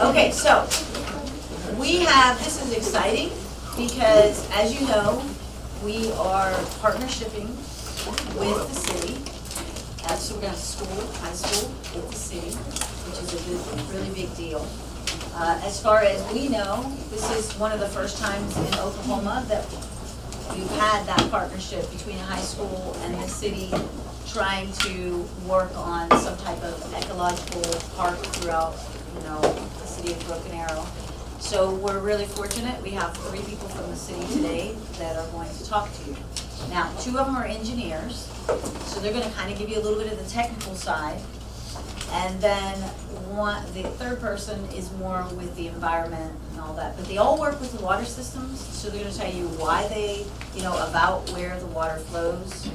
Okay, so we have, this is exciting because as you know, we are partnershiping with the city. So we're going to have high school with the city, which is a really big deal. As far as we know, this is one of the first times in Oklahoma that we've had that partnership between a high school and the city trying to work on some type of ecological park throughout, the city of Broken Arrow. So we're really fortunate. We have 3 people from the city today that are going to talk to you. Now, 2 of them are engineers, so they're going to kind of give you a little bit of the technical side. And then the third person is more with the environment and all that. But they all work with the water systems, so they're going to tell you why they, about where the water flows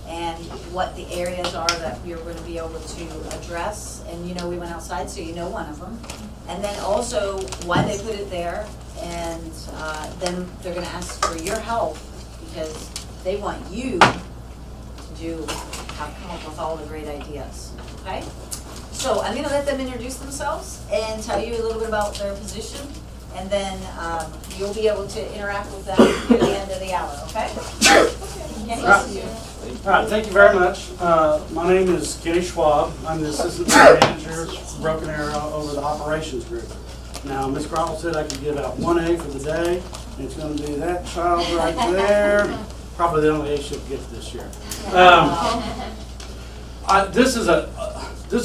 and what the areas are that we are going to be able to address. And we went outside, so one of them. And then also why they put it there. And then they're going to ask for your help because they want you to come up with all the great ideas. Okay? So I'm going to let them introduce themselves and tell you a little bit about their position, and then you'll be able to interact with them near the end of the hour, okay? All right, thank you very much. My name is Kenny Schwab. I'm the assistant manager of Broken Arrow over the operations group. Now, Ms. Crowell said I could give out 1A for the day, and it's going to be that child right there. Probably the only A she'll get this year. This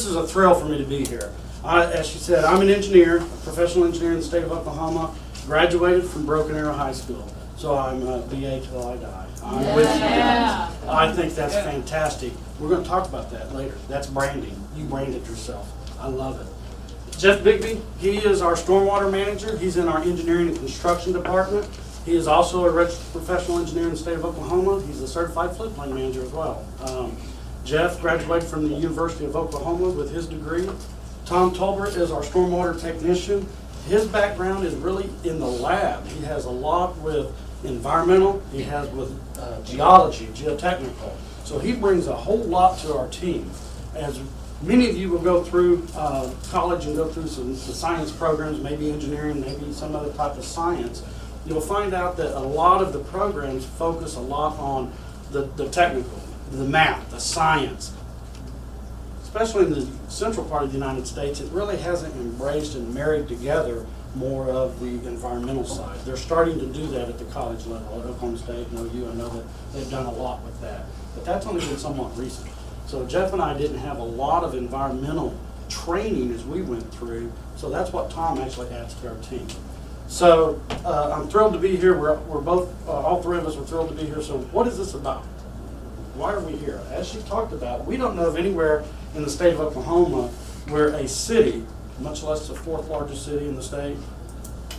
is a thrill for me to be here. As she said, I'm an engineer, a professional engineer in the state of Oklahoma, graduated from Broken Arrow High School. So I'm a BA till I die. I'm with you guys. I think that's fantastic. We're going to talk about that later. That's branding. You brand it yourself. I love it. Jeff Bigby, he is our stormwater manager. He's in our engineering and construction department. He is also a registered professional engineer in the state of Oklahoma. He's a certified floodplain manager as well. Jeff graduated from the University of Oklahoma with his degree. Tom Tolbert is our stormwater technician. His background is really in the lab. He has a lot with environmental, he has with geology, geotechnical. So he brings a whole lot to our team. As many of you will go through college and go through the science programs, maybe engineering, maybe some other type of science, you'll find out that a lot of the programs focus a lot on the technical, the math, the science. Especially in the central part of the United States, it really hasn't embraced and married together more of the environmental side. They're starting to do that at the college level at Oklahoma State and OU. I know that they've done a lot with that. But that's only been somewhat recent. So Jeff and I didn't have a lot of environmental training as we went through, so that's what Tom actually adds to our team. So I'm thrilled to be here. We're both, all 3 of us are thrilled to be here. So what is this about? Why are we here? As she talked about, we don't know of anywhere in the state of Oklahoma where a city, much less the 4th largest city in the state,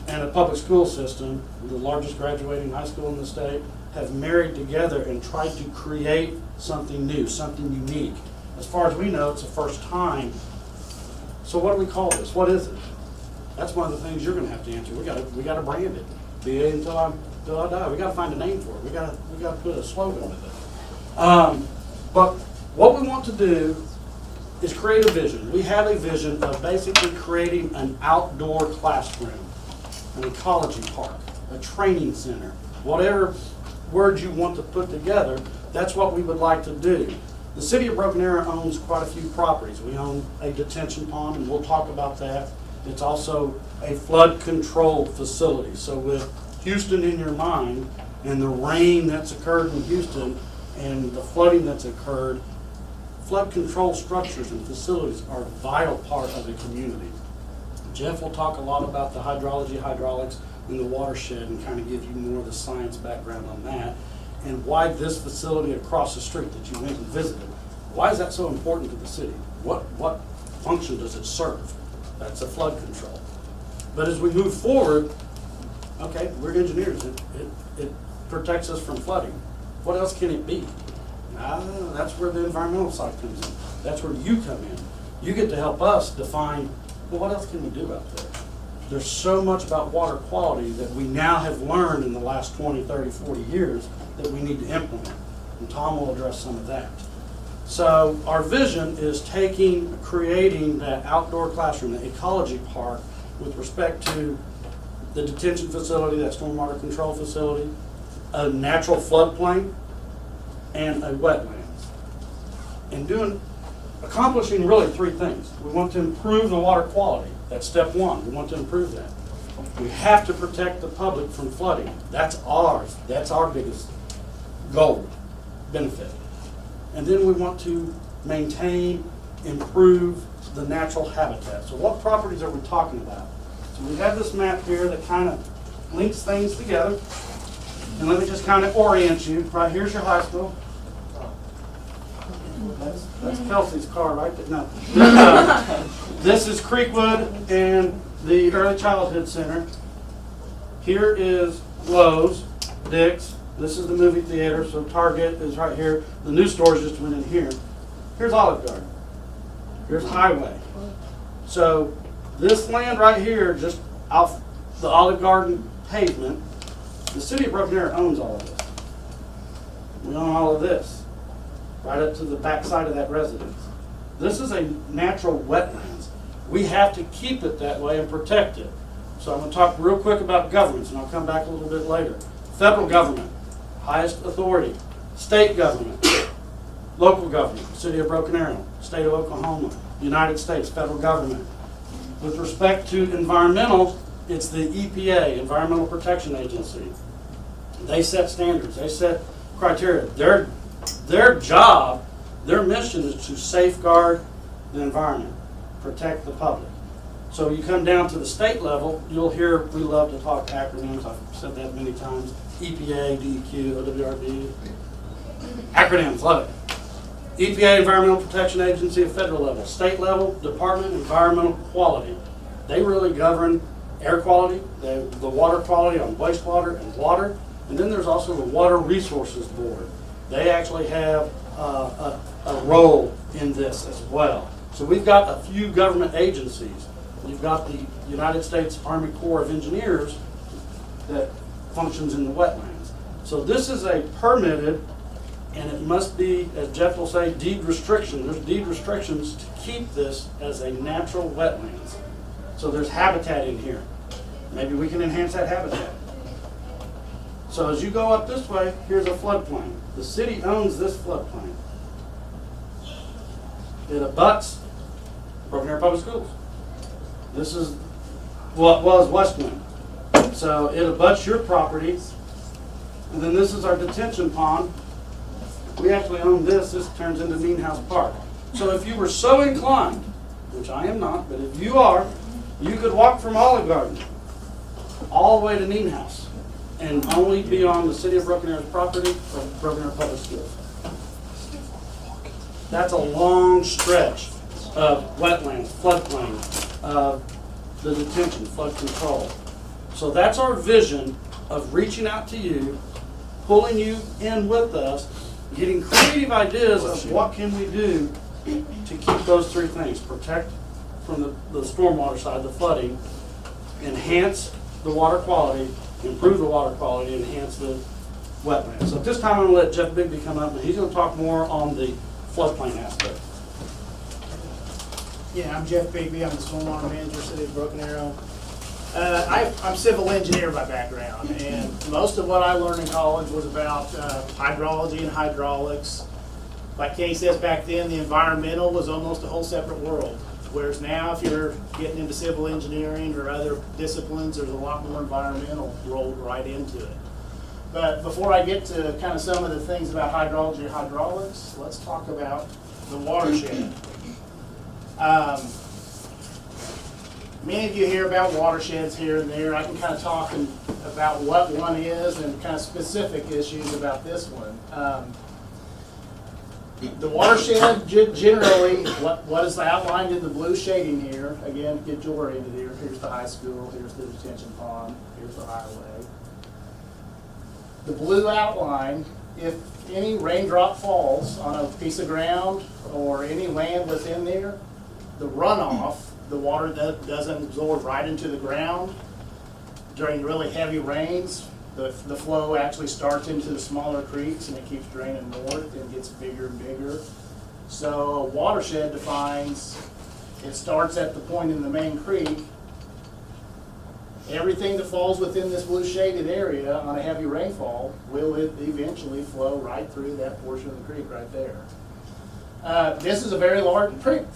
and a public school system, the largest graduating high school in the state, have married together and tried to create something new, something unique. As far as we know, it's the first time. So what do we call this? What is it? That's one of the things you're going to have to answer. We got to brand it. BA until I die. We got to find a name for it. We got to put a slogan with it. But what we want to do is create a vision. We have a vision of basically creating an outdoor classroom, an ecology park, a training center, whatever word you want to put together, that's what we would like to do. The city of Broken Arrow owns quite a few properties. We own a detention pond, and we'll talk about that. It's also a flood control facility. So with Houston in your mind and the rain that's occurred in Houston and the flooding that's occurred, flood control structures and facilities are a vital part of a community. Jeff will talk a lot about the hydrology, hydraulics, and the watershed and kind of give you more of the science background on that and why this facility across the street that you went and visited, why is that so important to the city? What function does it serve? That's a flood control. But as we move forward, okay, we're engineers. It protects us from flooding. What else can it be? That's where the environmental side comes in. That's where you come in. You get to help us define, well, what else can we do out there? There's so much about water quality that we now have learned in the last 20, 30, 40 years that we need to implement. And Tom will address some of that. So our vision is creating that outdoor classroom, the ecology park, with respect to the detention facility, that stormwater control facility, a natural floodplain, and a wetlands. And accomplishing really three things. We want to improve the water quality. That's step one. We want to improve that. We have to protect the public from flooding. That's ours. That's our biggest goal, benefit. And then we want to maintain, improve the natural habitat. So what properties are we talking about? So we have this map here that kind of links things together. And let me just kind of orient you. Right here's your high school. That's Kelsey's car, right? No. This is Creekwood and the Early Childhood Center. Here is Lowe's, Dick's. This is the movie theater, so Target is right here. The new stores just went in here. Here's Olive Garden. Here's Highway. So this land right here, just off the Olive Garden pavement, the city of Broken Arrow owns all of this. We own all of this, right up to the back side of that residence. This is a natural wetlands. We have to keep it that way and protect it. So I'm going to talk real quick about governments, and I'll come back a little bit later. Federal government, highest authority. State government, local government, City of Broken Arrow, State of Oklahoma, United States, federal government. With respect to environmental, it's the EPA, Environmental Protection Agency. They set standards, they set criteria. Their job, their mission is to safeguard the environment, protect the public. So you come down to the state level, you'll hear, we love to talk acronyms, I've said that many times, EPA, DEQ, OWRB. Acronyms, love it. EPA, Environmental Protection Agency at federal level. State level, Department of Environmental Quality. They really govern air quality, the water quality on wastewater and water. And then there's also the Water Resources Board. They actually have a role in this as well. So we've got a few government agencies. We've got the United States Army Corps of Engineers that functions in the wetlands. So this is a permitted, and it must be, as Jeff will say, deed restriction. There's deed restrictions to keep this as a natural wetlands. So there's habitat in here. Maybe we can enhance that habitat. So as you go up this way, here's a floodplain. The city owns this floodplain. It abuts Broken Arrow Public Schools. This is what was Westland. So it abuts your property. And then this is our detention pond. We actually own this. This turns into Mean House Park. So if you were so inclined, which I am not, but if you are, you could walk from Olive Garden all the way to Mean House and only be on the City of Broken Arrow's property or Broken Arrow Public Schools. That's a long stretch of wetlands, floodplain, the detention, flood control. So that's our vision of reaching out to you, pulling you in with us, getting creative ideas of what can we do to keep those three things. Protect from the stormwater side, the flooding, enhance the water quality, improve the water quality, enhance the wetlands. So at this time I'm going to let Jeff Bigby come up and he's going to talk more on the floodplain aspect. Yeah, I'm Jeff Bigby. I'm the stormwater manager, City of Broken Arrow. I'm civil engineer by background, and most of what I learned in college was about hydrology and hydraulics. Like Kenny says, back then the environmental was almost a whole separate world, whereas now if you're getting into civil engineering or other disciplines, there's a lot more environmental rolled right into it. But before I get to kind of some of the things about hydrology and hydraulics, let's talk about the watershed. Many of you hear about watersheds here and there. I can kind of talk about what one is and kind of specific issues about this one. The watershed, generally, what is outlined in the blue shading here, again, get you oriented here. Here's the high school, here's the detention pond, here's the highway. The blue outline, if any raindrop falls on a piece of ground or any land within there, the runoff, the water that doesn't absorb right into the ground. During really heavy rains, the flow actually starts into the smaller creeks and it keeps draining north and gets bigger and bigger. So a watershed defines, it starts at the point in the main creek Everything that falls within this blue shaded area on a heavy rainfall will eventually flow right through that portion of the creek right there. This is a very large,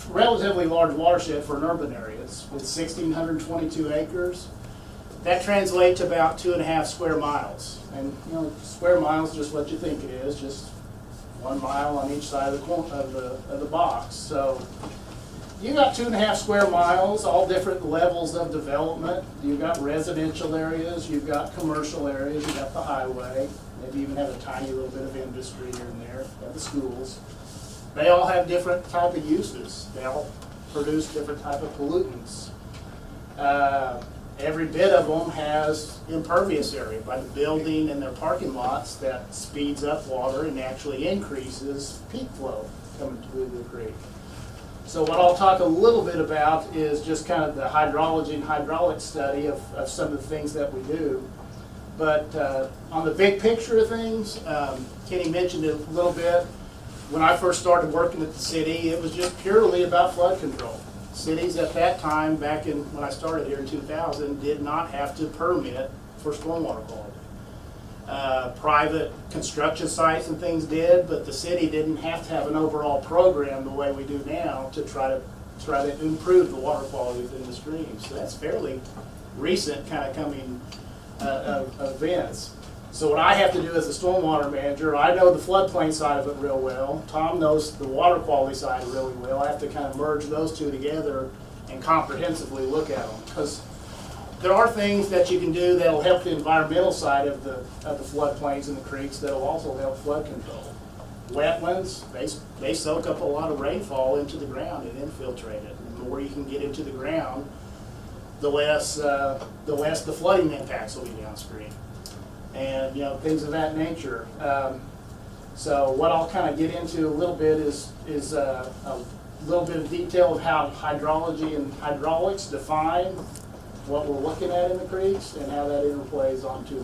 relatively large watershed for an urban area. It's 1,622 acres. That translates to about 2.5 square miles. And you know, square miles is just what you think it is, just 1 mile on each side of the box. So you got 2.5 square miles, all different levels of development. You've got residential areas, you've got commercial areas, you've got the highway, maybe even have a tiny little bit of industry here and there, you have the schools. They all have different type of uses. They all produce different type of pollutants. Every bit of them has impervious area by the building and their parking lots that speeds up water and actually increases peak flow coming through the creek. So what I'll talk a little bit about is just kind of the hydrology and hydraulic study of some of the things that we do. But on the big picture of things, Kenny mentioned it a little bit. When I first started working at the city, it was just purely about flood control. Cities at that time, back in when I started here in 2000, did not have to permit for stormwater quality. Private construction sites and things did, but the city didn't have to have an overall program the way we do now to try to improve the water quality within the streams. So that's fairly recent kind of coming events. So what I have to do as a stormwater manager, I know the floodplain side of it real well. Tom knows the water quality side really well. I have to kind of merge those two together and comprehensively look at them, because there are things that you can do that will help the environmental side of the floodplains and the creeks that will also help flood control. Wetlands, they soak up a lot of rainfall into the ground and infiltrate it. The more you can get into the ground, the less the flooding impacts will be downstream. And you know, things of that nature. So what I'll kind of get into a little bit is a little bit of detail of how hydrology and hydraulics define what we're looking at in the creeks and how that interplays onto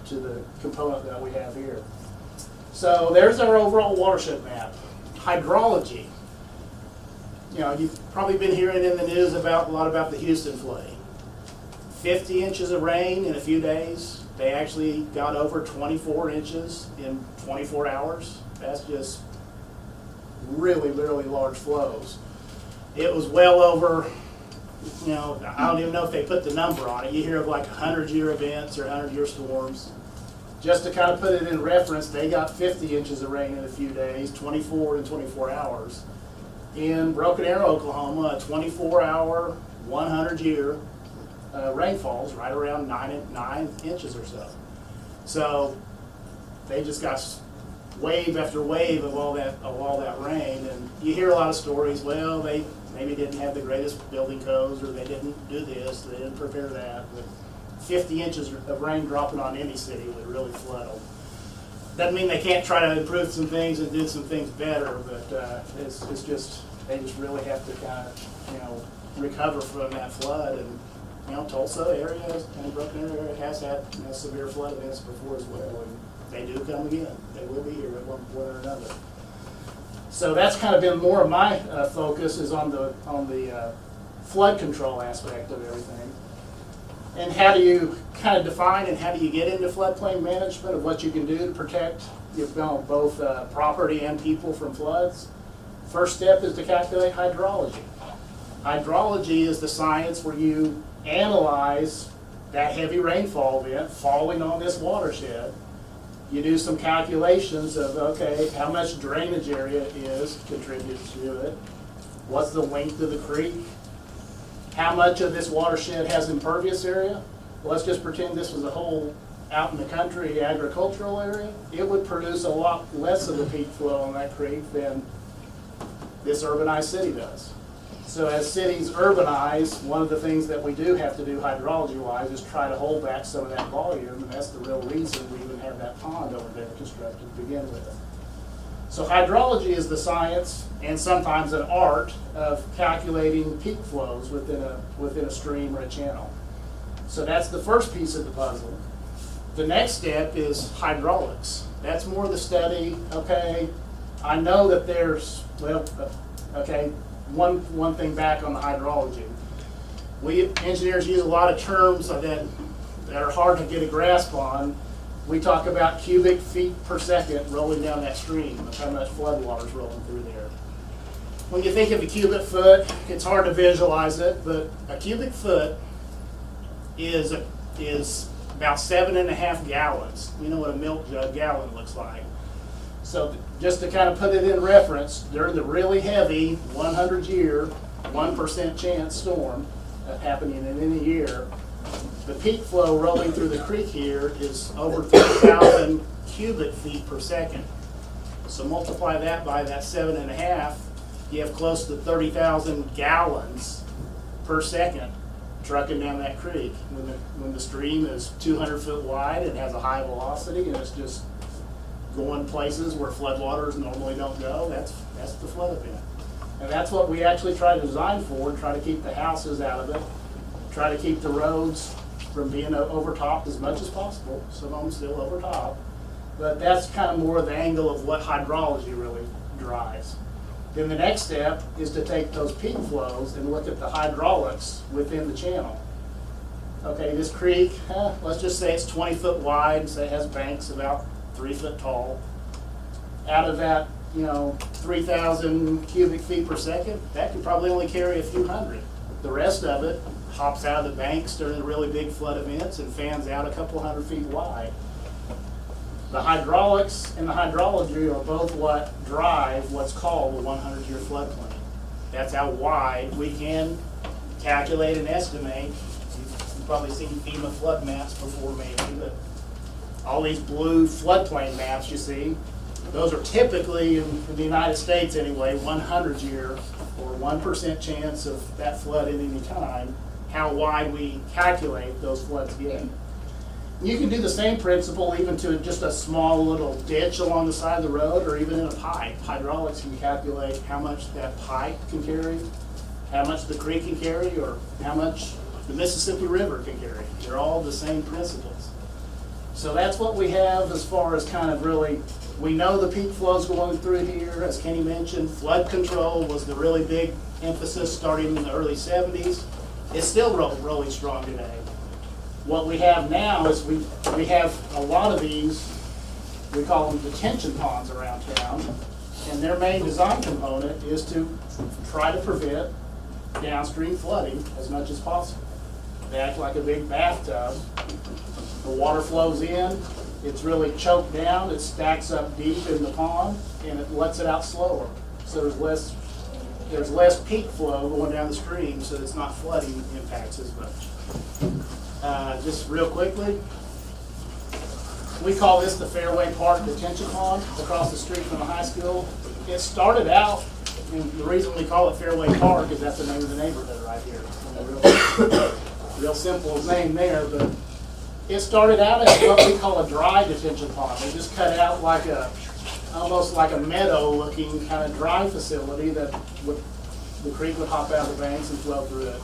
the component that we have here. So there's our overall watershed map. Hydrology. You know, you've probably been hearing in the news a lot about the Houston flooding. 50 inches of rain in a few days. They actually got over 24 inches in 24 hours. That's just really, really large flows. It was well over, you know, I don't even know if they put the number on it. You hear of like 100-year events or 100-year storms. Just to kind of put it in reference, they got 50 inches of rain in a few days, 24 in 24 hours. In Broken Arrow, Oklahoma, a 24-hour, 100-year rainfalls right around 9 inches or so. So they just got wave after wave of all that rain, and you hear a lot of stories. Well, they maybe didn't have the greatest building codes, or they didn't do this, they didn't prepare that. But 50 inches of rain dropping on any city would really flood them. Doesn't mean they can't try to improve some things and do some things better, but it's just they just really have to kind of recover from that flood. And Tulsa area and Broken Arrow area has had severe flood events before as well, and they do come again. They will be here at one point or another. So that's kind of been more of my focus is on the flood control aspect of everything. And how do you kind of define and how do you get into floodplain management of what you can do to protect both property and people from floods? First step is to calculate hydrology. Hydrology is the science where you analyze that heavy rainfall event falling on this watershed. You do some calculations of, okay, how much drainage area contributes to it? What's the length of the creek? How much of this watershed has impervious area? Well, let's just pretend this was a whole out in the country agricultural area. It would produce a lot less of the peak flow on that creek than this urbanized city does. So as cities urbanize, one of the things that we do have to do hydrology-wise is try to hold back some of that volume, and that's the real reason we even have that pond over there constructed to begin with. So hydrology is the science and sometimes an art of calculating peak flows within a stream or a channel. So that's the first piece of the puzzle. The next step is hydraulics. That's more the study, okay, I know that there's, one thing back on the hydrology. We engineers use a lot of terms that are hard to get a grasp on. We talk about cubic feet per second rolling down that stream, of how much flood water is rolling through there. When you think of a cubic foot, it's hard to visualize it, but a cubic foot is about 7.5 gallons. You know what a milk jug gallon looks like. So just to kind of put it in reference, during the really heavy 100-year, 1% chance storm happening in any year, the peak flow rolling through the creek here is over 3,000 cubic feet per second. So multiply that by that 7.5, you have close to 30,000 gallons per second trucking down that creek. When the stream is 200 foot wide, it has a high velocity, and it's just going places where floodwaters normally don't go. That's the flood event. And that's what we actually try to design for, try to keep the houses out of it, try to keep the roads from being overtopped as much as possible. Some of them still overtop. But that's kind of more the angle of what hydrology really drives. Then the next step is to take those peak flows and look at the hydraulics within the channel. Okay, this creek, let's just say it's 20 foot wide, so it has banks about 3 foot tall. Out of that, 3,000 cubic feet per second, that could probably only carry a few hundred. The rest of it hops out of the banks during the really big flood events and fans out a couple hundred feet wide. The hydraulics and the hydrology are both what drive what's called the 100-year floodplain. That's how wide we can calculate and estimate. You've probably seen FEMA flood maps before maybe, but all these blue floodplain maps you see, those are typically, in the United States anyway, 100-year or 1% chance of that flood at any time, how wide we calculate those floods get. You can do the same principle even to just a small little ditch along the side of the road or even in a pipe. Hydraulics can calculate how much that pipe can carry, how much the creek can carry, or how much the Mississippi River can carry. They're all the same principles. So that's what we have as far as kind of really, we know the peak flows going through here. As Kenny mentioned, flood control was the really big emphasis starting in the early 70s. It's still rolling strong today. What we have now is we have a lot of these, we call them detention ponds around town, and their main design component is to try to prevent downstream flooding as much as possible. They act like a big bathtub. The water flows in, it's really choked down, it stacks up deep in the pond, and it lets it out slower. So there's less peak flow going down the stream, so it's not flooding impacts as much. Just real quickly, we call this the Fairway Park Detention Pond across the street from the high school. It started out, and the reason we call it Fairway Park is that's the name of the neighborhood right here. Real simple name there, but it started out as what we call a dry detention pond. They just cut out like almost like a meadow looking kind of dry facility that the creek would hop out of the banks and flow through it.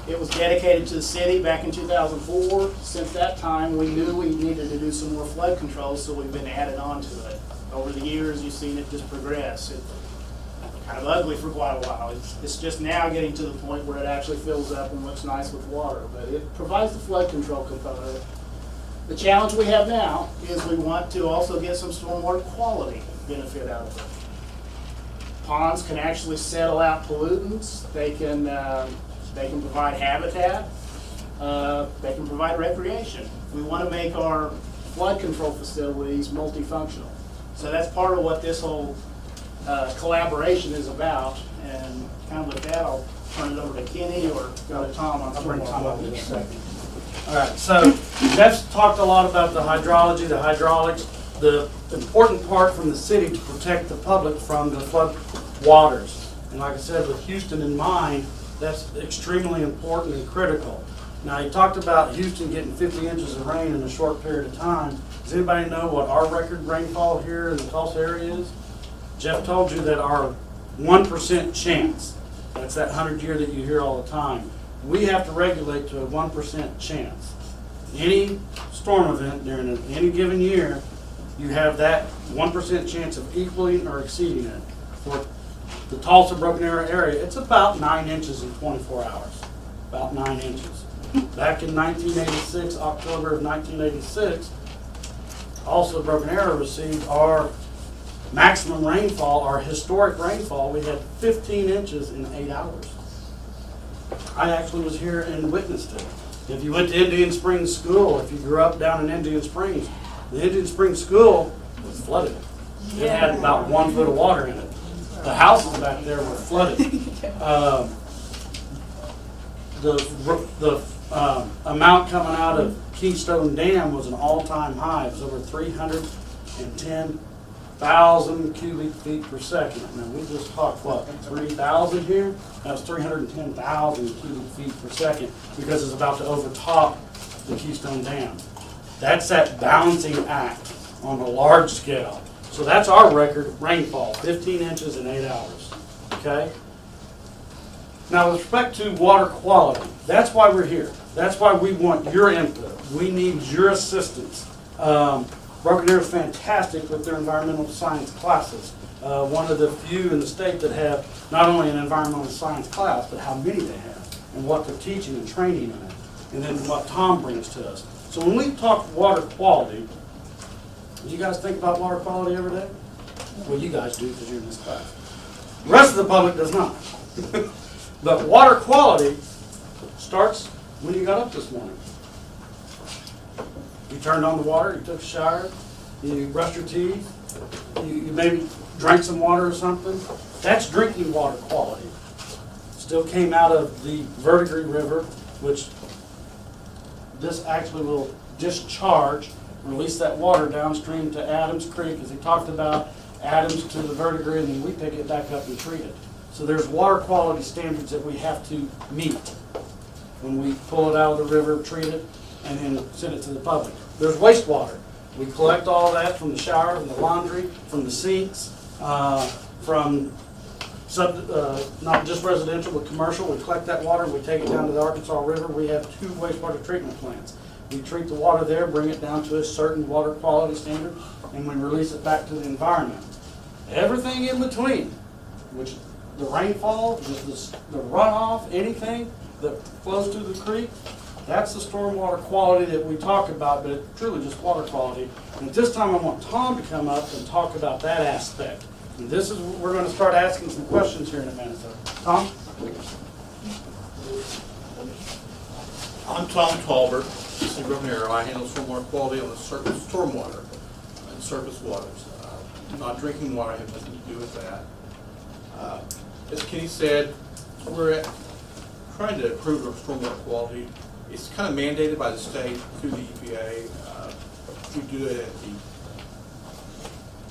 It was dedicated to the city back in 2004. Since that time, we knew we needed to do some more flood control, so we've been added on to it. Over the years, you've seen it just progress. It's kind of ugly for quite a while. It's just now getting to the point where it actually fills up and looks nice with water, but it provides the flood control component. The challenge we have now is we want to also get some stormwater quality benefit out of it. Ponds can actually settle out pollutants. They can provide habitat, they can provide recreation. We want to make our flood control facilities multifunctional. So that's part of what this whole collaboration is about. And kind of with that, I'll turn it over to Kenny or go to Tom on I'll bring Tom up in a stormwater. second. All right, so Jeff's talked a lot about the hydrology, the hydraulics, the important part from the city to protect the public from the flood waters. And like I said, with Houston in mind, that's extremely important and critical. Now, you talked about Houston getting 50 inches of rain in a short period of time. Does anybody know what our record rainfall here in the Tulsa area is? Jeff told you that our 1% chance, that's that 100-year that you hear all the time, we have to regulate to a 1% chance. Any storm event during any given year, you have that 1% chance of equaling or exceeding it. For the Tulsa Broken Arrow area, it's about 9 inches in 24 hours. about 9 inches. Back in 1986, October of 1986, also Broken Arrow received our maximum rainfall, our historic rainfall. We had 15 inches in 8 hours. I actually was here and witnessed it. If you went to Indian Springs School, if you grew up down in Indian Springs, the Indian Springs School was flooded. It had about 1 foot of water in it. The houses back there were flooded. The amount coming out of Keystone Dam was an all-time high. It was over 310,000 cubic feet per second. Now, we just talked, what, 3,000 here? That was 310,000 cubic feet per second because it's about to overtop the Keystone Dam. That's that balancing act on a large scale. So that's our record rainfall, 15 inches in 8 hours, okay? Now, with respect to water quality, that's why we're here. That's why we want your input. We need your assistance. Broken Arrow is fantastic with their environmental science classes. One of the few in the state that have not only an environmental science class, but how many they have, and what they're teaching and training in it, and then what Tom brings to us. So when we talk water quality, do you guys think about water quality every day? Well, you guys do because you're in this class. The rest of the public does not. But water quality starts when you got up this morning. You turned on the water, you took a shower, you brushed your teeth, you maybe drank some water or something. That's drinking water quality. Still came out of the Verdigris River, which this actually will discharge, release that water downstream to Adams Creek, as he talked about, Adams to the Verdigris, and then we pick it back up and treat it. So there's water quality standards that we have to meet when we pull it out of the river, treat it, and then send it to the public. There's wastewater. We collect all that from the shower, from the laundry, from the sinks, from not just residential, but commercial. We collect that water, we take it down to the Arkansas River. We have 2 wastewater treatment plants. We treat the water there, bring it down to a certain water quality standard, and we release it back to the environment. Everything in between, which the rainfall, just the runoff, anything that flows through the creek, that's the stormwater quality that we talk about, but it's truly just water quality. And at this time, I want Tom to come up and talk about that aspect. And this is, we're going to start asking some questions here in a minute. So, Tom? I'm Tom Talbert, City of Broken Arrow. I handle stormwater quality on the surface, stormwater and surface waters. Not drinking water, I have nothing to do with that. As Kenny said, we're trying to improve our stormwater quality. It's kind of mandated by the state through the EPA. We do it at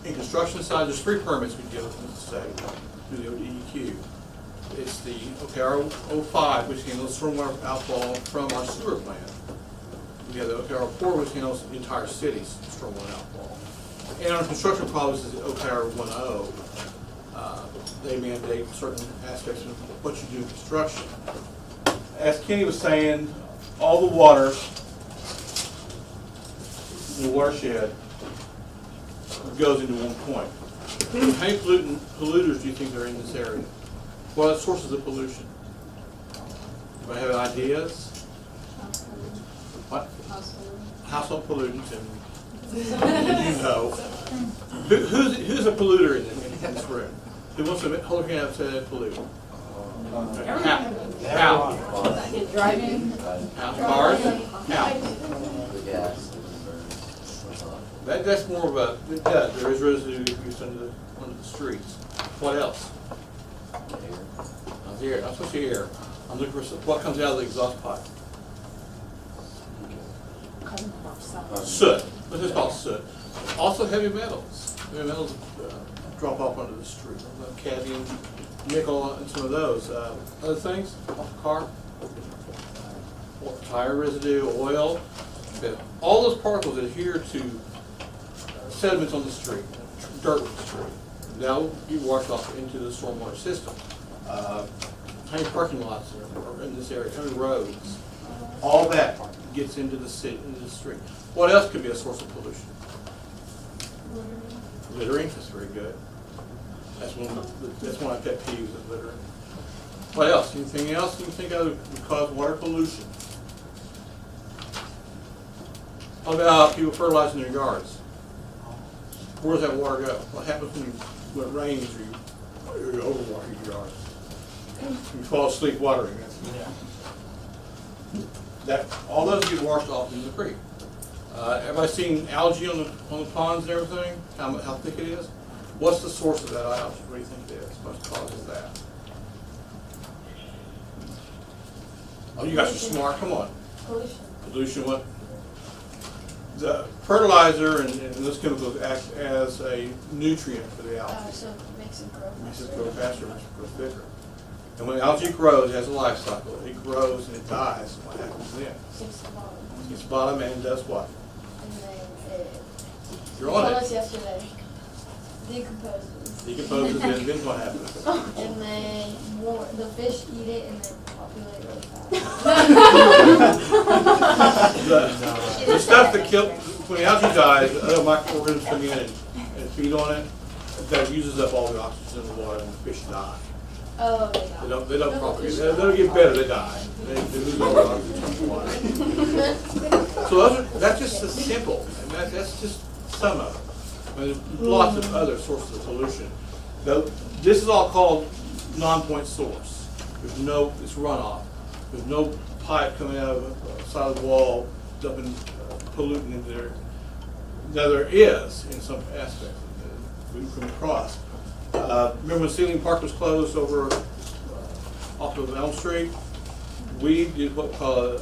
in construction side. There's 3 permits we deal with in the state through the ODEQ. It's the OKR 05, which handles stormwater outfall from our sewer plant. We have the OKR 4, which handles the entire city's stormwater outfall. And our construction problems is the OKR 10. They mandate certain aspects of what you do in construction. As Kenny was saying, all the water in the watershed goes into one point. How many polluters do you think are in this area? What are the sources of pollution? Do I have ideas? What? Household pollutants, and you know. Who's a polluter in this room? Who wants to hold your hand up and say they pollute? How? Driving. Cars? How? That's more of a, it does. There is residue used under the streets. What else? Air. I'm supposed to air. I'm looking for what comes out of the exhaust pipe. Soot. Let's just call it soot. Also heavy metals. Heavy metals drop off onto the street. Cadmium, nickel, and some of those. Other things off the car. Tire residue, oil. All those particles adhere to sediments on the street, dirt on the street. Now you wash off into the stormwater system. How many parking lots are in this area? How many roads? All that gets into the city, into the street. What else could be a source of pollution? Littering. That's very good. That's one of my pet peeves, is littering. What else? Anything else you think of that would cause water pollution? How about people fertilizing their yards? Where does that water go? What happens when it rains or you overwater your yard? You fall asleep watering it. That all those get washed off into the creek. Everybody seen algae on the ponds and everything? How thick it is? What's the source of that algae? What do you think it is? What causes that? Oh, you guys are smart. Come on. Pollution. Pollution. What? The fertilizer and those chemicals act as a nutrient for the algae. So it makes it grow Makes faster. it grow faster, makes it grow thicker. And when algae grows, it has a life cycle. It grows and it dies. What happens then? Sinks to the bottom. It gets bottom and does what? And then it You're told on us it. yesterday. Decomposes. Decomposes and then what happens? And then the fish eat it and then populate really fast. The stuff that kills, when algae dies, other microorganisms come in and feed on it. That uses up all the oxygen in the water and the fish die. Oh, They don't propagate. They don't get better, they die. They lose all the oxygen in the water. So that's just simple, and that's just some of it. I mean, there's lots of other sources of pollution. This is all called non-point source. It's runoff. There's no pipe coming out of the side of the wall dumping pollutant into there. Now there is in some aspects that we come across. Remember when Ceiling Park was closed over off of Elm Street? We did what we call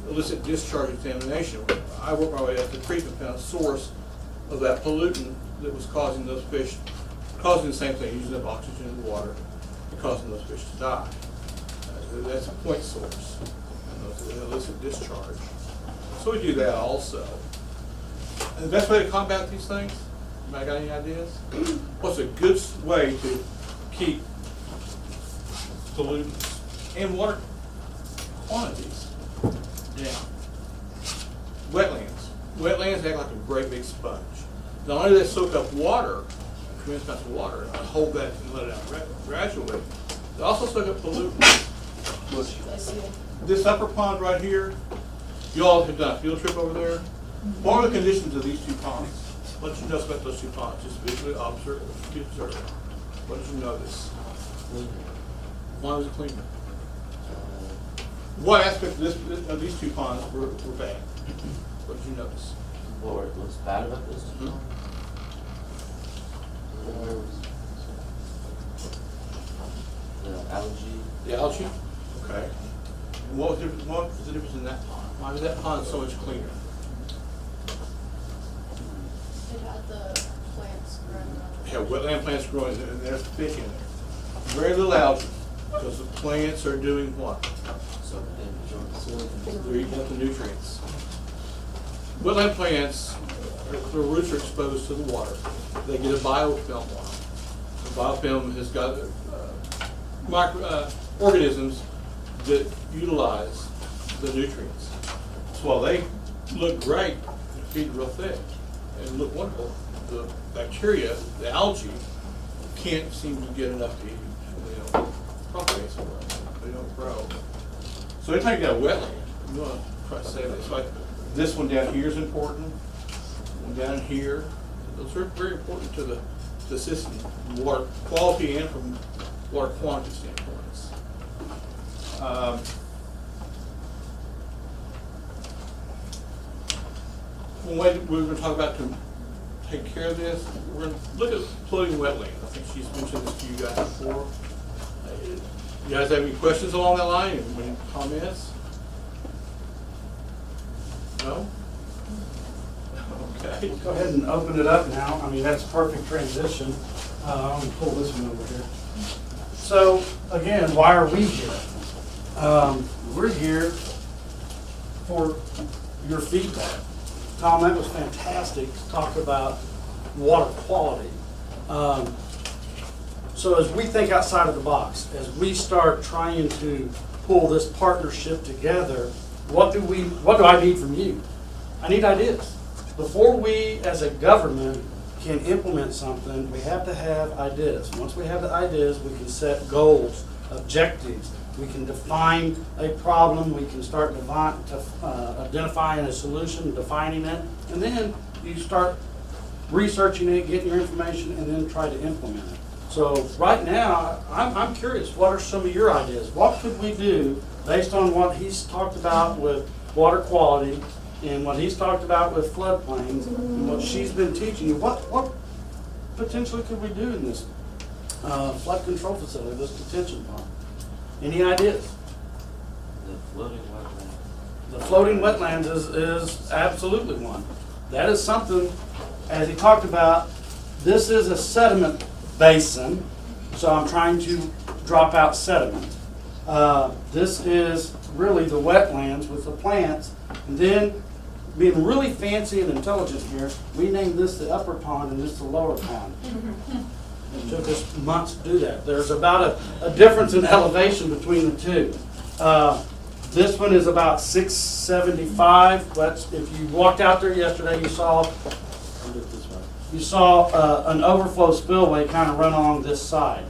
illicit discharge examination. I worked my way up the creek and found a source of that pollutant that was causing those fish, causing the same thing, using up oxygen in the water, and causing those fish to die. That's a point source, and those illicit discharge. So we do that also. And the best way to combat these things, anybody got any ideas? What's a good way to keep pollutants and water quantities down? Wetlands. Wetlands act like a great big sponge. Not only do they soak up water, tremendous amounts of water, and hold that and let it out gradually, they also soak up pollutants. I see it. This upper pond right here, you all have done a field trip over there. What are the conditions of these two ponds? What did you notice about those two ponds? Just visually observe. What did you notice? Why was it cleaner? What aspect of these two ponds were bad? What did you notice? What looks bad about this? The algae. The algae? Okay. And what was the difference in that pond? Why was that pond so much cleaner? It had the plants growing around. Yeah, wetland plants growing, and there's fish in there. Very little algae, because the plants are doing what? So They're eating up the nutrients. Wetland plants, their roots are exposed to the water. They get a biofilm on them. The biofilm has got organisms that utilize the nutrients. So while they look great and feed real thick and look wonderful, the bacteria, the algae, can't seem to get enough to eat. So they don't propagate so well. They don't grow. So anytime you got a wetland, you want to try to save it. It's like this one down here is important. One down here. Those are very important to the system, from water quality and from water quantity standpoints. One way we're going to talk about to take care of this, we're going to look at floating wetlands. I think she's mentioned this to you guys before. You guys have any questions along that line? Any comments? No? Okay. Go ahead and open it up now. I mean, that's a perfect transition. I'm gonna pull this one over here. So, again, why are we here? We're here for your feedback. Tom, that was fantastic to talk about water quality. So as we think outside of the box, as we start trying to pull this partnership together, what do I need from you? I need ideas. Before we, as a government, can implement something, we have to have ideas. Once we have the ideas, we can set goals objectives. We can define a problem, we can start identifying a solution, defining it, and then you start researching it, getting your information, and then try to implement it. So right now, I'm curious, what are some of your ideas? What could we do based on what he's talked about with water quality and what he's talked about with floodplains and what she's been teaching you? What potentially could we do in this flood control facility, this detention pond? Any ideas? The floating wetland. The floating wetlands is absolutely one. That is something, as he talked about, this is a sediment basin, so I'm trying to drop out sediment. This is really the wetlands with the plants, and then being really fancy and intelligent here, we named this the upper pond and this the lower pond. It took us months to do that. There's about a difference in elevation between the two. This one is about 675. That's, if you walked out there yesterday, you saw, I'll do it this way. You saw an overflow spillway kind of run along this side.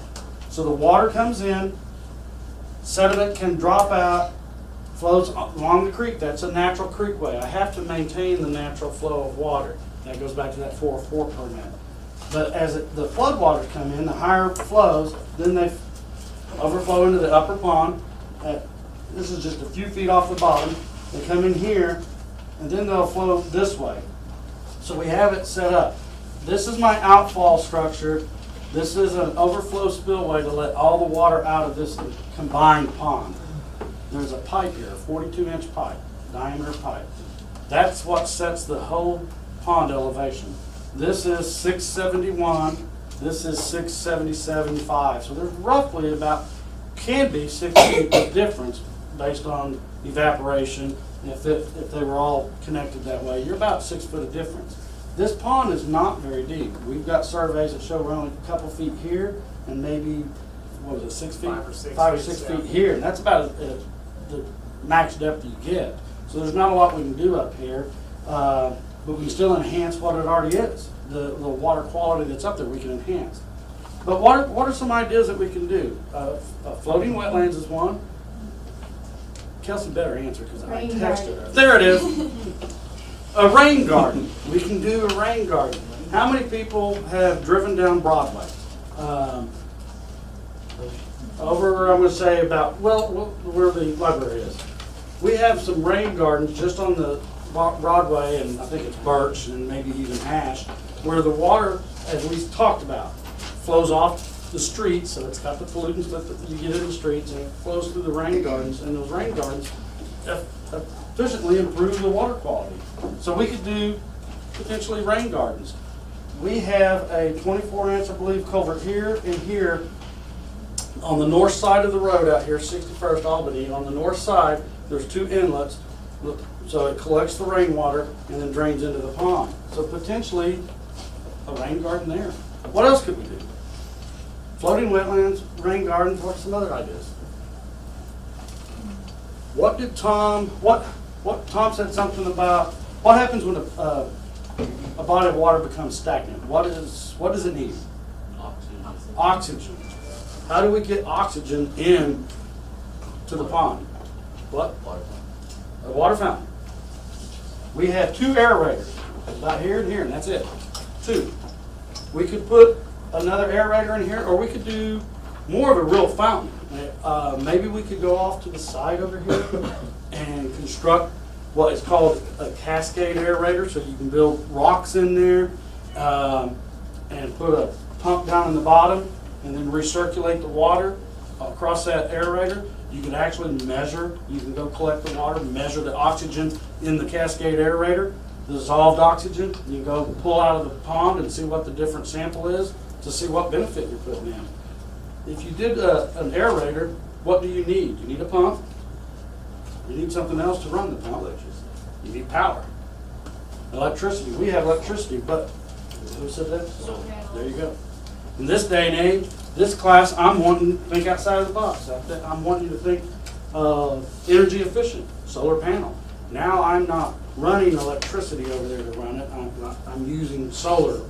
So the water comes in, sediment can drop out, flows along the creek. That's a natural creekway. I have to maintain the natural flow of water. That goes back to that 404 permit. But as the flood waters come in, the higher flows, then they overflow into the upper pond. This is just a few feet off the bottom. They come in here, and then they'll flow this way. So we have it set up. This is my outfall structure. This is an overflow spillway to let all the water out of this combined pond. There's a pipe here, a 42-inch pipe, diameter pipe. That's what sets the whole pond elevation. This is 671, this is 670.75. So there's roughly about, can be 6 feet of difference based on evaporation. If they were all connected that way, you're about 6 foot of difference. This pond is not very deep. We've got surveys that show we're only a couple feet here and maybe, what was it, 6 feet? 5 or 6 feet here. And that's about the max depth you get. So there's not a lot we can do up here. But we can still enhance what it already is. The water quality that's up there we can enhance. But what are some ideas that we can do? Floating wetlands is one. Kelsey better answer because I Rain texted her. garden. There it is. A rain garden. We can do a rain garden. How many people have driven down Broadway? Over, I'm going to say about, well, where the library is. We have some rain gardens just on the Broadway, and I think it's birch and maybe even ash, where the water, as we talked about, flows off the streets, so it's got the pollutants that you get in the streets, and it flows through the rain gardens, and those rain gardens efficiently improve the water quality. So we could do potentially rain gardens. We have a 24-inch, I believe, culvert here and here on the north side of the road out here, 61st Albany. On the north side, there's 2 inlets. So it collects the rainwater and then drains into the pond. So potentially a rain garden there. What else could we do? Floating wetlands, rain gardens, what's some other ideas? What did Tom said something about, what happens when a body of water becomes stagnant? What does it need? Oxygen. Oxygen. How do we get oxygen in to the pond? What? Water. A water fountain. We have 2 aerators, about here and here, and that's it. 2. We could put another aerator in here, or we could do more of a real fountain. Maybe we could go off to the side over here and construct what is called a Cascade Aerator, so you can build rocks in there and put a pump down in the bottom and then recirculate the water across that aerator. You can actually measure, you can go collect the water, measure the oxygen in the Cascade Aerator, the dissolved oxygen. You can go pull out of the pond and see what the different sample is to see what benefit you're putting in. If you did an aerator, what do you need? You need a pump. You need something else to run the pump. Electricity. You need power. Electricity. We have electricity, but who said that? There you go. In this day and age, this class, I'm wanting to think outside of the box. I'm wanting you to think energy efficient, solar panel. Now I'm not running electricity over there to run it. I'm using solar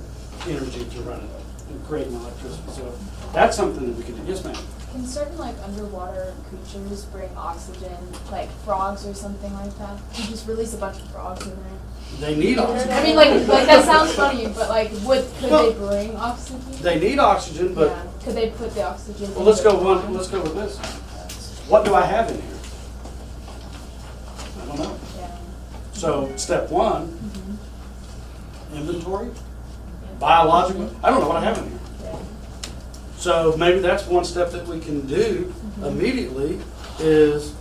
energy to run it and creating electricity. So that's something that we can do. Yes, ma'am. Can certain like underwater creatures bring oxygen, like frogs or something like that? You just release a bunch of frogs in there. They need oxygen. I mean, like that sounds funny, but like, could they bring oxygen? They need oxygen, but Yeah. Could they put the oxygen? well, let's into go the one. pond? Let's go with this. What do I have in here? I don't know. Yeah. So step one, inventory, biological. I don't know what I have in here. Yeah. So maybe that's one step that we can do immediately is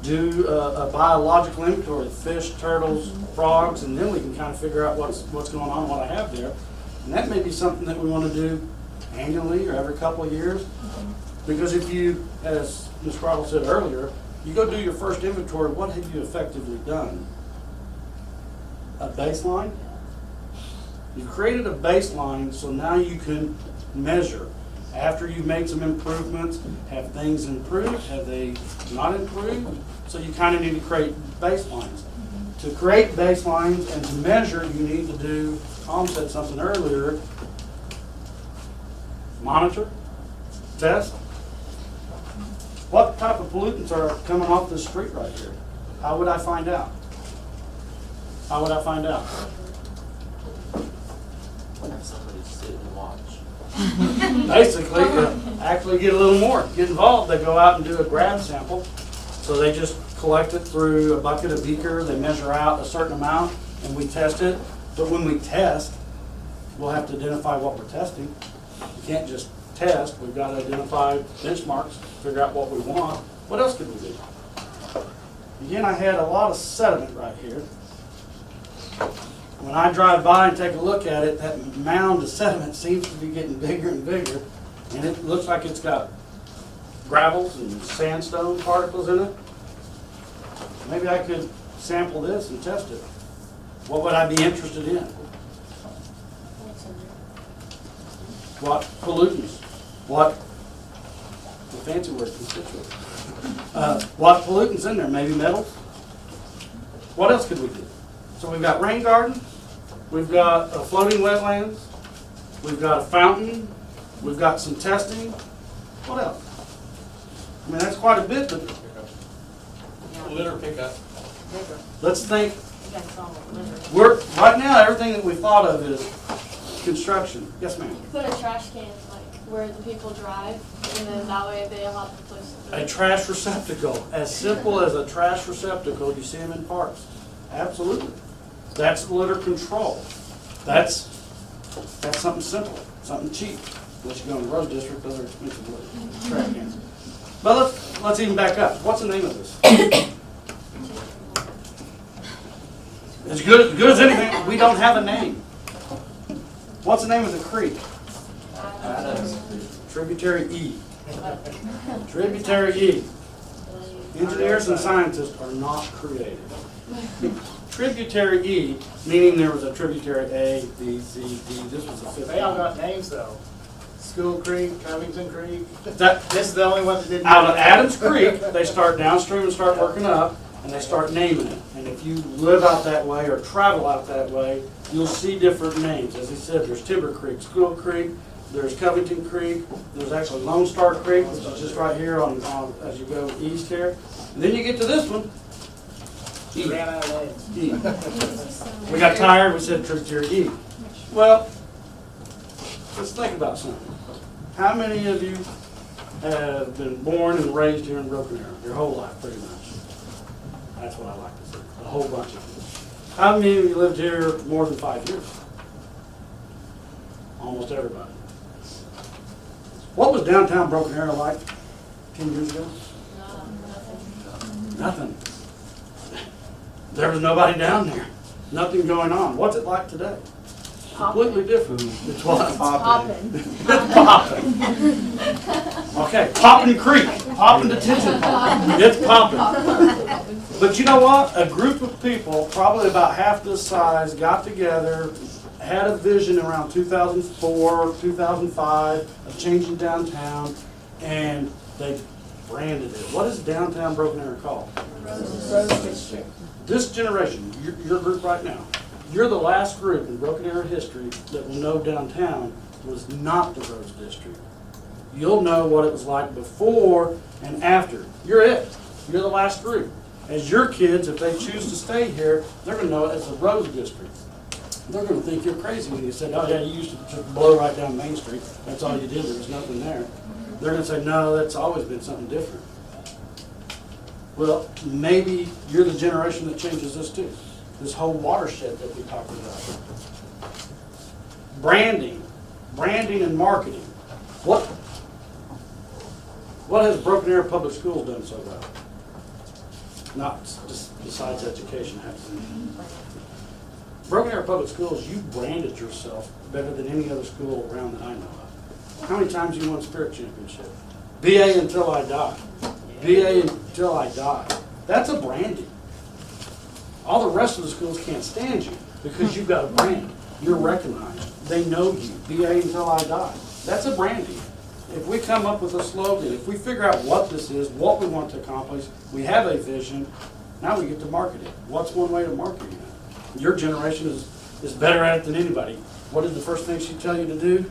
do a biological inventory, fish, turtles, frogs, and then we can kind of figure out what's going on, what I have there. And that may be something that we want to do annually or every couple of years. Because if you, as Ms. Crottle said earlier, you go do your first inventory, what have you effectively done? A baseline? You've created a baseline, so now you can measure. After you've made some improvements, have things improved? Have they not improved? So you kind of need to create baselines. To create baselines and to measure, you need to do, Tom said something earlier, monitor, test. What type of pollutants are coming off this street right here? How would I find out? How would I find out? Have somebody sit and watch. Basically, actually get a little more, get involved. They go out and do a grab sample. So they just collect it through a bucket, a beaker, they measure out a certain amount, and we test it. But when we test, we'll have to identify what we're testing. We can't just test, we've got to identify benchmarks, figure out what we want. What else could we do? Again, I had a lot of sediment right here. When I drive by and take a look at it, that mound of sediment seems to be getting bigger and bigger, and it looks like it's got gravels and sandstone particles in it. Maybe I could sample this and test it. What would I be interested in? What pollutants? What, the fancy word, constituents. What pollutants in there? Maybe metals? What else could we do? So we've got rain garden, we've got a floating wetlands, we've got a fountain, we've got some testing. What else? I mean, that's quite a bit, but Litter pickup. let's think. Right now, everything that we thought of is construction. Yes, ma'am. Put a trash can like where the people drive, and then that way they'll have a place to put A it. trash receptacle, as simple as a trash receptacle, you see them in parks. Absolutely. That's litter control. That's something simple, something cheap. Unless you go in the road district, those are expensive litter, trash cans. But let's even back up. What's the name of this? As good as anything, we don't have a name. What's the name of the creek? Tributary E. Tributary E. Engineers and scientists are not creative. Tributary E, meaning there was a tributary A, B, C, D. This was the fifth They all one. got names though. School Creek, Covington Creek. That, This is the only one that didn't. out of Adams Creek, they start downstream and start working up, and they start naming it. And if you live out that way or travel out that way, you'll see different names. As he said, there's Timber Creek, School Creek, there's Covington Creek, there's actually Lone Star Creek, which is just right here on as you go east here. And then you get to this one, He ran out of names. E. We got tired, we said tributary E. Well, let's think about something. How many of you have been born and raised here in Broken Arrow? Your whole life, pretty much. That's what I like to say, a whole bunch of you. How many of you lived here more than 5 years? Almost everybody. What was downtown Broken Arrow like 10 years ago? Nothing. There was nobody down there. Nothing going on. What's it like today? Completely different. It's what? Poppin'. Poppin'. Okay, Poppin' Creek, Poppin' Detention Pond. It's poppin'. But you know what? A group of people, probably about half this size, got together, had a vision around 2004, 2005 of changing downtown, and they branded it. What is downtown Broken Arrow called? Rose District. This generation, your group right now, you're the last group in Broken Arrow history that will know downtown was not the Rose District. You'll know what it was like before and after. You're it. You're the last group. As your kids, if they choose to stay here, they're going to know it as the Rose District. They're going to think you're crazy when you said, oh yeah, you used to just blow right down Main Street. That's all you did. There was nothing there. They're going to say, no, that's always been something different. Well, maybe you're the generation that changes this too. This whole watershed that we talked about. Branding and marketing. What has Broken Arrow Public Schools done so well? Not just besides education. Broken Arrow Public Schools, you branded yourself better than any other school around that I know of. How many times you won spirit championship? BA until I die. BA until I die. That's a branding. All the rest of the schools can't stand you because you've got a brand. You're recognized. They know you. BA until I die. That's a branding. If we come up with a slogan, if we figure out what this is, what we want to accomplish, we have a vision, now we get to market it. What's one way to market it? Your generation is better at it than anybody. What is the first thing she tell you to do?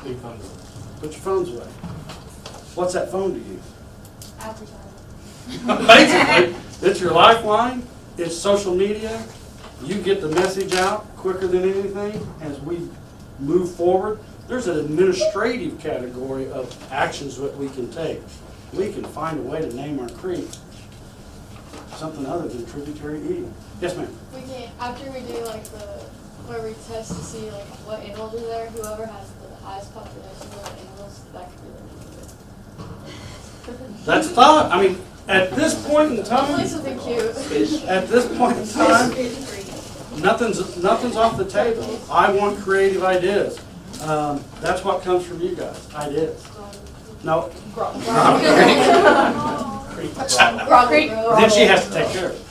Big phones. Put your phones away. What's that phone to you? Advertising. Basically, it's your lifeline. It's social media. You get the message out quicker than anything as we move forward. There's an administrative category of actions that we can take. We can find a way to name our creek something other than tributary eating. Yes, ma'am. We can, after we do like where we test to see like what animals are there, whoever has the highest population of animals, that could be the leader. That's thought. I mean, at this point in Hopefully time, something cute. at this point in time, nothing's off the table. I want creative ideas. That's what comes from you guys, ideas. No. Then she has to take care of it.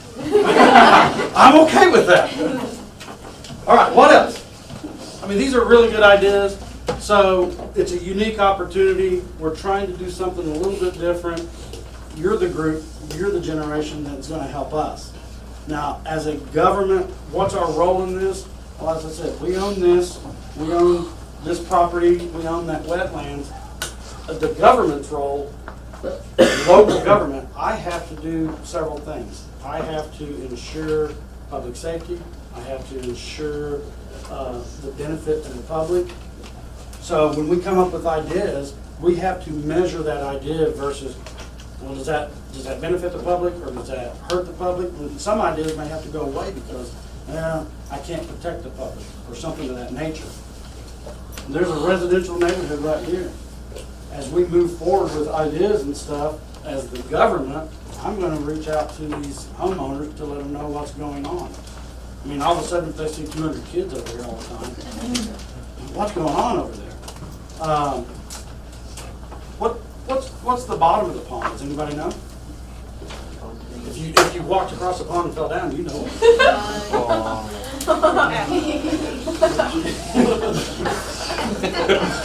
I'm okay with that. All right, what else? I mean, these are really good ideas. So it's a unique opportunity. We're trying to do something a little bit different. You're the group, you're the generation that's going to help us. Now, as a government, what's our role in this? Well, as I said, we own this. We own this property. We own that wetlands. The government's role, local government, I have to do several things. I have to ensure public safety. I have to ensure the benefit to the public. So when we come up with ideas, we have to measure that idea versus, well, does that benefit the public or does that hurt the public? And some ideas may have to go away because I can't protect the public or something of that nature. And there's a residential neighborhood right here. As we move forward with ideas and stuff, as the government, I'm going to reach out to these homeowners to let them know what's going on. I mean, all of a sudden, if they see 200 kids over here all the time, what's going on over there? What's the bottom of the pond? Does anybody know? If you walked across the pond and fell down, you know.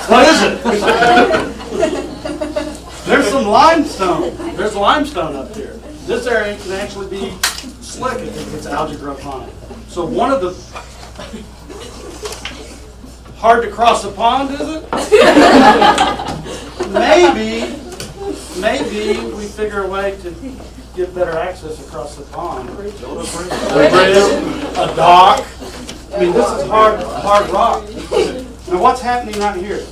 What is it? There's some limestone. There's limestone up here. This area can actually be slick if it gets algae growth on it. So one of the hard to cross the pond, is it? Maybe we figure a way to get better access across the pond. A bridge, a dock. I mean, this is hard rock. Now, what's happening right here?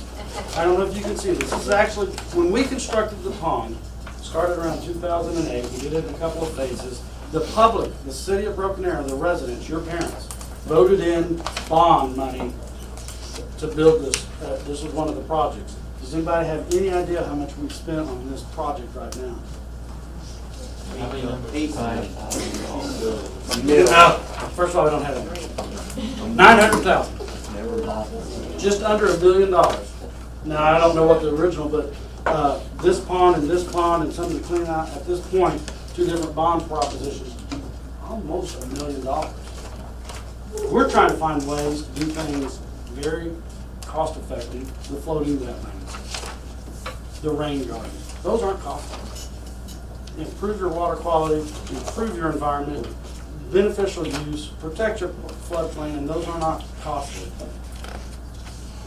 I don't know if you can see this. This is actually, when we constructed the pond, started around 2008, we did it in a couple of phases. The public, the city of Broken Arrow, the residents, your parents, voted in bond money to build this. This was one of the projects. Does anybody have any idea how much we've spent on this project right now? First of all, I don't have it. 900,000. Just under $1 million. Now, I don't know what the original, but this pond and some of the clean out, at this point, 2 different bond propositions, almost $1 million. We're trying to find ways to do things very cost effective. The floating wetlands, the rain gardens, those aren't costly. Improve your water quality, improve your environment, beneficial use, protect your floodplain, and those are not costly.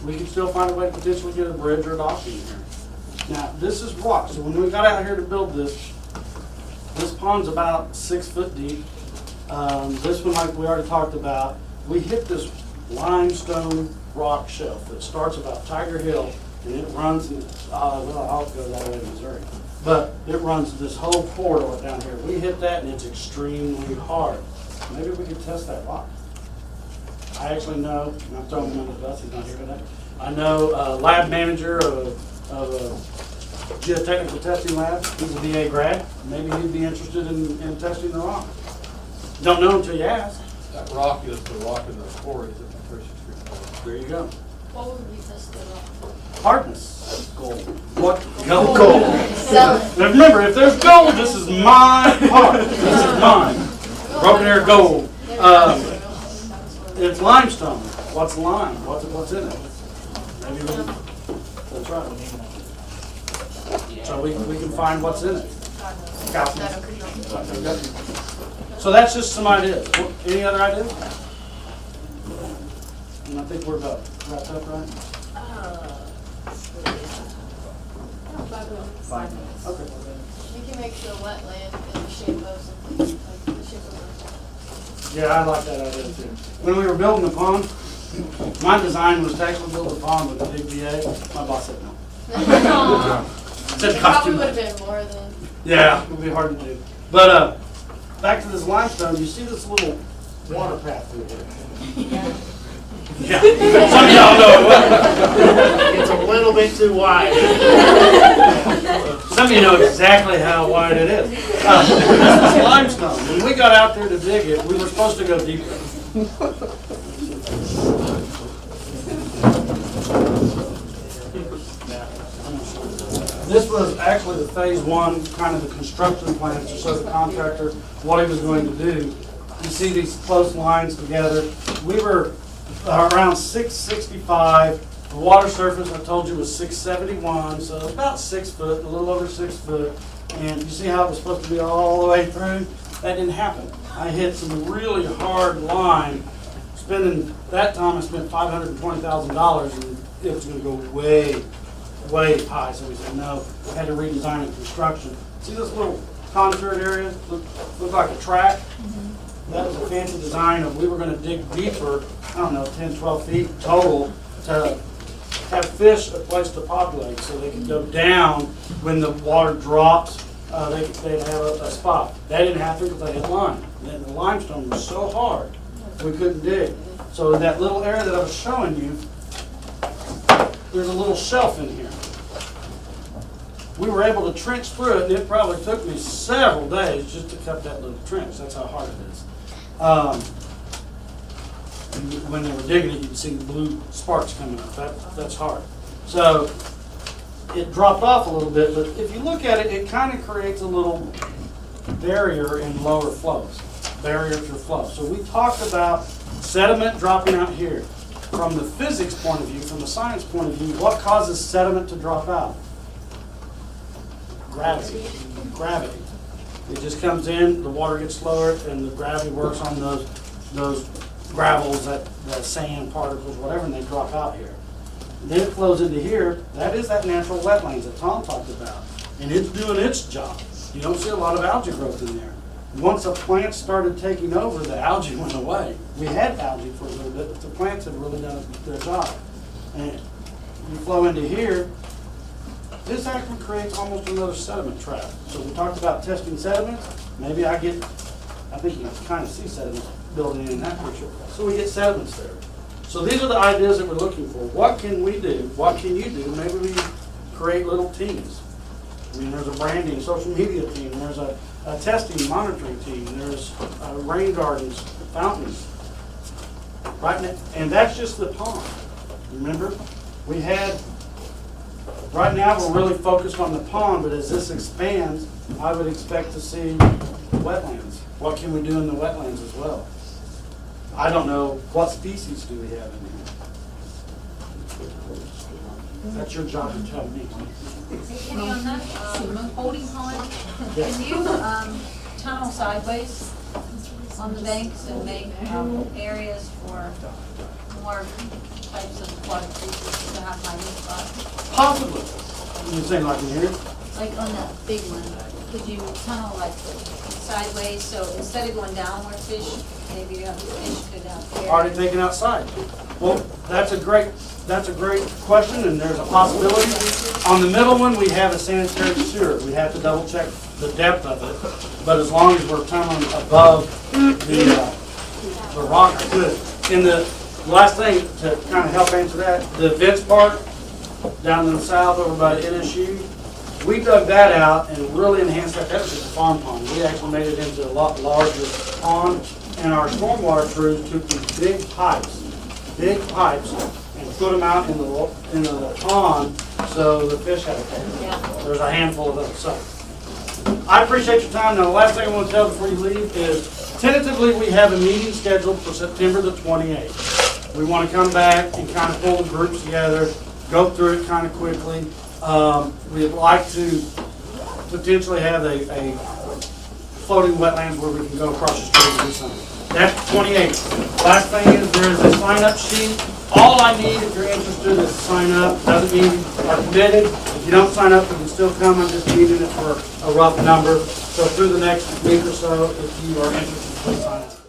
We can still find a way to potentially get a bridge or a dock in here. Now, this is rock, so when we got out here to build this pond's about 6 foot deep. This one, like we already talked about, we hit this limestone rock shelf that starts about Tiger Hill, and it runs, I'll go that way to Missouri, but it runs this whole corridor down here. We hit that and it's extremely hard. Maybe we could test that rock. I actually know, and I'm throwing him under the bus, he's not here today. I know a lab manager of a geotechnical testing lab. He's a VA grad. Maybe he'd be interested in testing the rock. Don't know until you ask. That rock is the rock in the quarries at the Precious Creek. There you go. What would we test it on? Hardness. Gold. What? Gold. Sell it. Now remember, if there's gold, this is my part. This is mine. Broken Arrow gold. It's limestone. What's lime? What's in it? Maybe that's right. So we can find what's in it. Calcium. So that's just some ideas. Any other ideas? And I think we're about wrapped up, right? 5 minutes. Okay. We can make the wetland in the shape of something, like the shape of Yeah, I like that idea too. When we were building the pond, my design was to actually build a pond with a big VA. My boss said no. a. Said It cost probably too would much. have been more than. Yeah, it would be hard to do. But back to this limestone, you see this little water path through here? Yeah. Some of y'all know. It's a little bit too wide. Some of you know exactly how wide it is. This is limestone. When we got out there to dig it, we were supposed to go deeper. This was actually the phase 1, kind of the construction plans to show the contractor what he was going to do. You see these close lines together. We were around 665. The water surface, I told you, was 671, so about 6 foot, a little over 6 foot. And you see how it was supposed to be all the way through? That didn't happen. I hit some really hard line. That time I spent $520,000, and it was going to go way high. So we said no. I had to redesign the construction. See this little contoured area? Look like a track. That was a fancy design of we were going to dig deeper, I don't know, 10, 12 feet total to have fish a place to populate so they could go down when the water drops. They'd have a spot. That didn't happen because they had lime. And the limestone was so hard we couldn't dig. So in that little area that I was showing you, there's a little shelf in here. We were able to trench through it, and it probably took me several days just to cut that little trench. That's how hard it is. When they were digging it, you could see the blue sparks coming up. That's hard. So it dropped off a little bit, but if you look at it, it kind of creates a little barrier in lower flows, barrier to flow. So we talked about sediment dropping out here. From the physics point of view, from the science point of view, what causes sediment to drop out? Gravity. Gravity. It just comes in, the water gets slower, and the gravity works on those gravels, that sand particles, whatever, and they drop out here. Then it flows into here. That is that natural wetlands that Tom talked about, and it's doing its job. You don't see a lot of algae growth in there. Once the plants started taking over, the algae went away. We had algae for a little bit, but the plants have really done their job. And you flow into here, this actually creates almost another sediment trap. So we talked about testing sediments. Maybe I think you can kind of see sediments building in that picture. So we get sediments there. So these are the ideas that we're looking for. What can we do? What can you do? Maybe we create little teams. I mean, there's a branding, social media team. There's a testing, monitoring team. There's rain gardens, fountains. Right now, and that's just the pond. Remember, we had. Right now, we're really focused on the pond, but as this expands, I would expect to see wetlands. What can we do in the wetlands as well? I don't know, what species do we have in here? That's your job to tell me. Kenny, on that holding pond, Yes. can you tunnel sideways on the banks and make areas for more types of aquatic creatures to have hiding spots? Possibly. You saying like in here? Like on the big one, could you tunnel like sideways, so instead of going down where fish, maybe you have the fish go down here? Already taken outside. Well, that's a great question, and there's a possibility. On the middle one, we have a sanitary sewer. We have to double check the depth of it, but as long as we're tunneling above the rock, good. And the last thing to kind of help answer that, the Vince Park down in the south over by NSU, we dug that out and really enhanced that. That was just a farm pond. We actually made it into a lot larger pond, and our stormwater crews took these big pipes, and put them out in the pond so the fish habitat. Yeah. There's a handful of those. So I appreciate your time. Now, the last thing I want to tell before you leave is tentatively we have a meeting scheduled for September the 28th. We want to come back and kind of pull the groups together, go through it kind of quickly. We'd like to potentially have a floating wetlands where we can go across the street and do something. That's 28th. Last thing is there is a sign-up sheet. All I need if you're interested is sign up. Doesn't mean you are committed. If you don't sign up, you can still come. I'm just needing it for a rough number. So through the next week or so, if you are interested, please sign up.